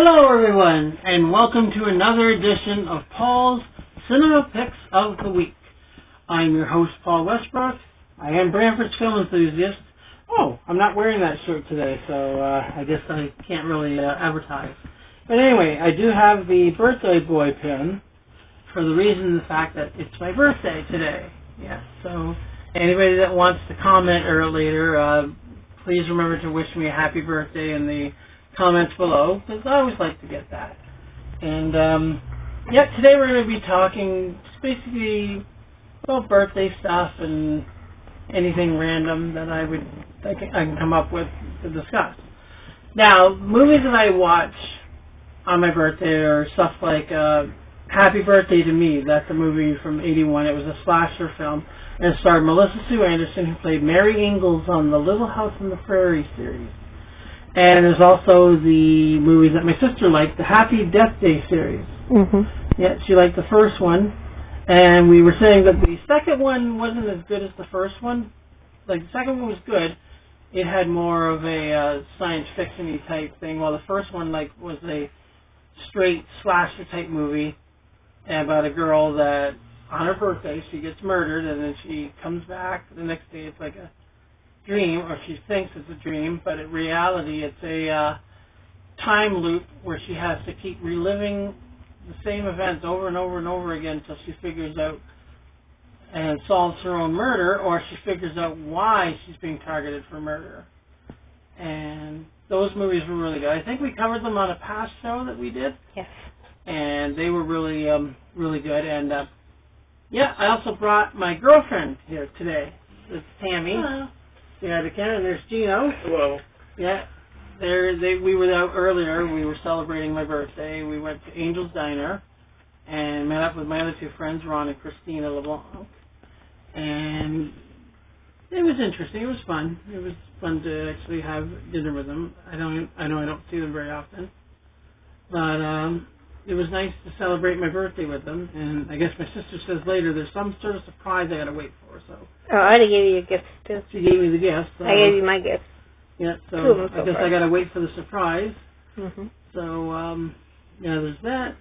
Hello everyone, and welcome to another edition of Paul's Cinema Picks of the Week. I'm your host, Paul Westbrook. I am Brantford's film enthusiast. Oh, I'm not wearing that shirt today, so I guess I can't really advertise. But anyway, I do have the birthday boy pin for the reason, the fact that it's my birthday today. Yeah, so anybody that wants to comment later, please remember to wish me a happy birthday in the comments below, because I always like to get that. And today we're going to be talking just basically about birthday stuff and anything random that I can come up with to discuss. Now, movies that I watch on my birthday are stuff like Happy Birthday to Me. That's a movie from '81. It was a slasher film, and it starred Melissa Sue Anderson, who played Mary Ingalls on the Little House on the Prairie series. And there's also the movies that my sister liked, the Happy Death Day series. Mm-hmm. Yeah, she liked the first one. And we were saying that the second one wasn't as good as the first one. Like, the second one was good. It had more of a science fiction-y type thing, while the first one was a straight slasher type movie about a girl that, on her birthday, she gets murdered, and then she comes back the next day. It's like a dream, or she thinks it's a dream, but in reality it's a time loop where she has to keep reliving the same events over and over and over again until she figures out and solves her own murder, or she figures out why she's being targeted for murder. And those movies were really good. I think we covered them on a past show that we did. Yes. And they were really, really good. And I also brought my girlfriend here today. It's Tammy. Hello. Yeah, and there's Gino. Hello. Yeah, we were out earlier. We were celebrating my birthday. We went to Angel's Diner and met up with my other two friends, Ron and Christina LeBlanc. And it was interesting. It was fun. It was fun to actually have dinner with them. I know I don't see them very often, but it was nice to celebrate my birthday with them. And I guess my sister says later there's some sort of surprise I got to wait for. So. Oh, I already gave you a gift too. She gave me the gift. So. I gave you my gift. Yeah, so I guess I got to wait for the surprise. Mm-hmm. So, there's that.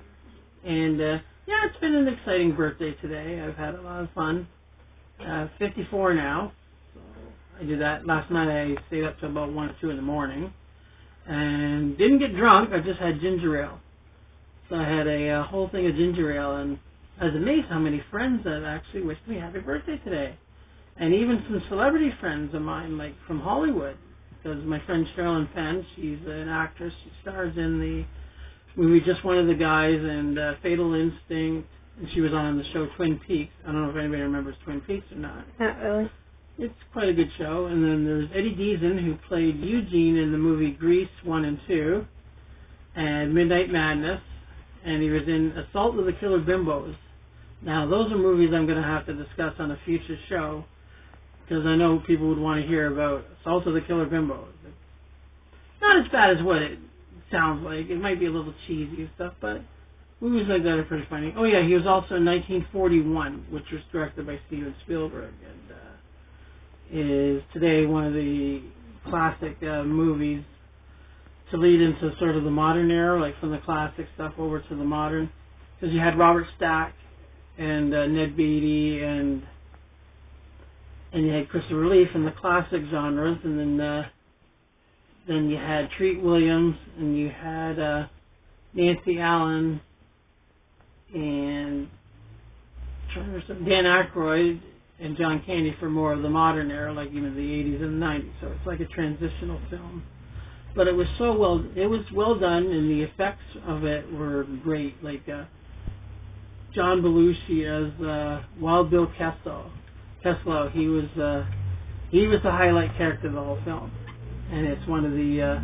And, it's been an exciting birthday today. I've had a lot of fun. 54 now. So I did that. Last night I stayed up till about 1 or 2 in the morning. And didn't get drunk. I just had ginger ale. So I had a whole thing of ginger ale. And I was amazed how many friends that actually wished me happy birthday today. And even some celebrity friends of mine, like from Hollywood. Because my friend Sherilyn Penn, she's an actress. She stars in the movie Just One of the Guys and Fatal Instinct. And she was on the show Twin Peaks. I don't know if anybody remembers Twin Peaks or not. Not really. It's quite a good show. And then there's Eddie Deason, who played Eugene in the movie Grease 1 and 2. And Midnight Madness. And he was in Assault of the Killer Bimbos. Now, those are movies I'm going to have to discuss on a future show. Because I know people would want to hear about Assault of the Killer Bimbos. It's not as bad as what it sounds like. It might be a little cheesy and stuff, but movies like that are pretty funny. Oh yeah, he was also in 1941, which was directed by Steven Spielberg, and is today one of the classic movies to lead into sort of the modern era, like from the classic stuff over to the modern. Because you had Robert Stack and Ned Beatty and you had Christopher Lee from the classic genres, and then you had Treat Williams, and you had Nancy Allen, and Dan Aykroyd and John Candy for more of the modern era, like even the 80s and the 90s. So it's like a transitional film. But it was well done, and the effects of it were great. Like John Belushi as Wild Bill Kessel, he was the highlight character of the whole film, and it's one of the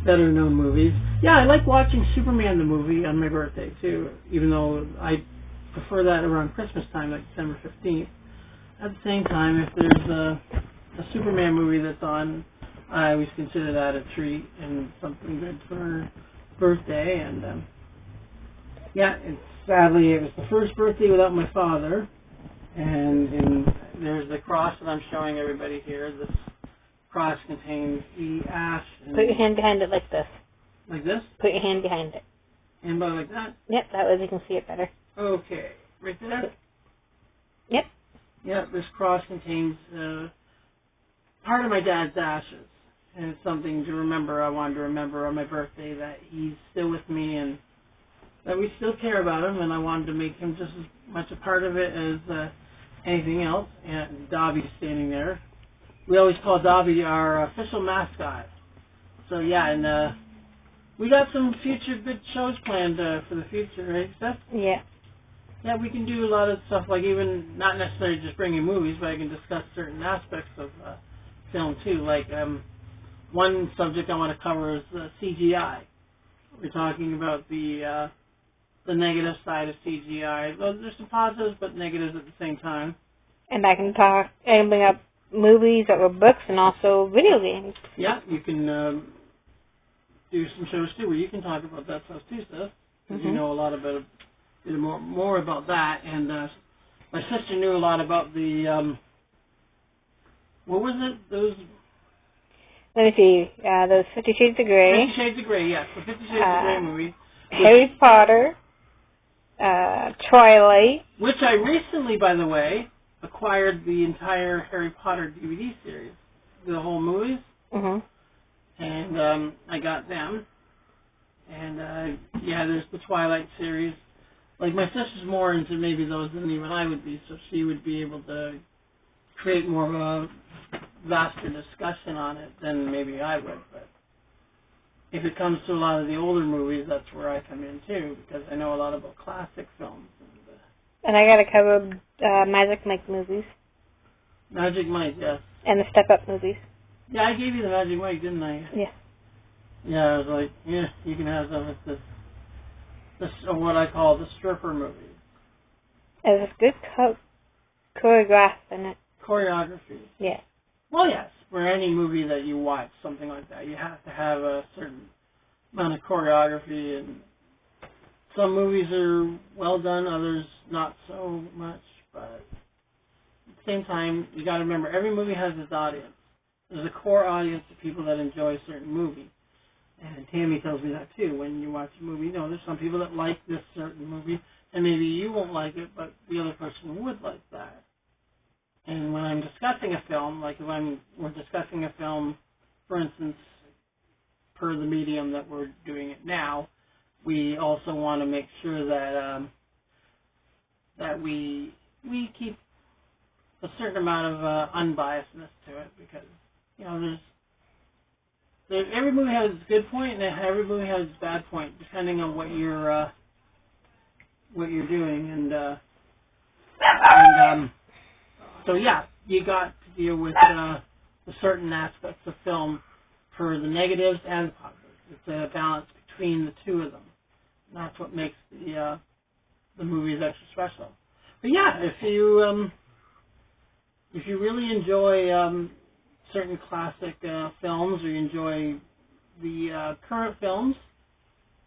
better known movies. Yeah, I like watching Superman the movie on my birthday too, even though I prefer that around Christmas time, like December 15th. At the same time, if there's a Superman movie that's on, I always consider that a treat and something good for her birthday. And sadly it was the first birthday without my father. And there's the cross that I'm showing everybody here. This cross contains the ash. Put your hand behind it like this. Like this? Put your hand behind it. And about like that? Yep, that way you can see it better. Okay. Right there? Yep. Yep, this cross contains part of my dad's ashes. And it's something to remember. I wanted to remember on my birthday that he's still with me and that we still care about him. And I wanted to make him just as much a part of it as anything else. And Dobby's standing there. We always call Dobby our official mascot. So yeah, and we got some future good shows planned for the future, right, Steph? Yeah. Yeah, we can do a lot of stuff, like even not necessarily just bringing movies, but I can discuss certain aspects of film too. Like one subject I want to cover is CGI. We're talking about the negative side of CGI. Well, there's some positives, but negatives at the same time. And I can talk and bring up movies or books and also video games. Yeah, you can do some shows too where you can talk about that stuff too, Steph. Because you know a lot about more about that. And my sister knew a lot about the what was it? Those. Let me see. Those 50 Shades of Grey. 50 Shades of Grey, yes. The 50 Shades of Grey movie. Harry Potter. Twilight. Which I recently, by the way, acquired the entire Harry Potter DVD series. The whole movies. And I got them. And, yeah, there's the Twilight series. Like, my sister's more into maybe those than even I would be, so she would be able to create more of a vaster discussion on it than maybe I would. But if it comes to a lot of the older movies, that's where I come in, too, because I know a lot about classic films. And I got to cover Magic Mike movies. Magic Mike, yes. And the Step Up movies. Yeah, I gave you the Magic Mike, didn't I? Yeah. Yeah, I was like, yeah, you can have some of this what I call the stripper movies. There's good choreograph in it. Choreography. Yeah. Well, yes. For any movie that you watch, something like that, you have to have a certain amount of choreography. And some movies are well done, others not so much. But at the same time, you got to remember, every movie has its audience. There's a core audience of people that enjoy a certain movie. And Tammy tells me that too. When you watch a movie, you know, there's some people that like this certain movie, and maybe you won't like it, but the other person would like that. And when I'm discussing a film, like if we're discussing a film, for instance, per the medium that we're doing it now, we also want to make sure that that we keep a certain amount of unbiasedness to it, because you know every movie has its good point and every movie has its bad point, depending on what you're doing. And so yeah, you got to deal with the certain aspects of film for the negatives and the positives. It's a balance between the two of them. And that's what makes the movies extra special. But yeah, if you really enjoy certain classic films, or you enjoy the current films,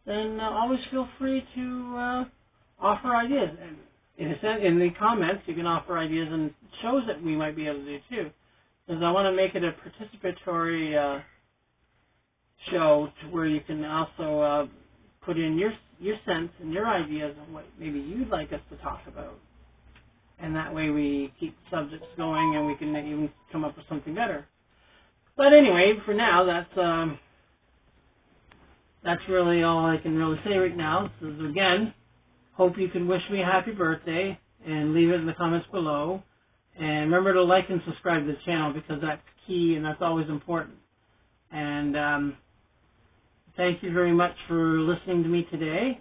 then always feel free to offer ideas. And in the comments, you can offer ideas and shows that we might be able to do too. Because I want to make it a participatory show to where you can also put in your sense and your ideas on what maybe you'd like us to talk about. And that way we keep subjects going and we can even come up with something better. But anyway, for now, that's really all I can really say right now. So again, hope you can wish me a happy birthday and leave it in the comments below. And remember to like and subscribe to the channel, because that's key and that's always important. And thank you very much for listening to me today.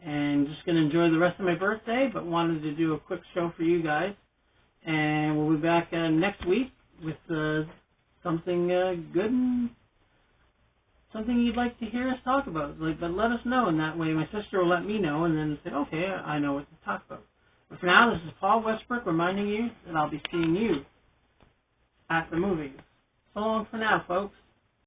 And just going to enjoy the rest of my birthday, but wanted to do a quick show for you guys. And we'll be back next week with something good and something you'd like to hear us talk about. But let us know, and that way my sister will let me know, and then say, okay, I know what to talk about. But for now, this is Paul Westbrook reminding you that I'll be seeing you at the movies. So long for now, folks.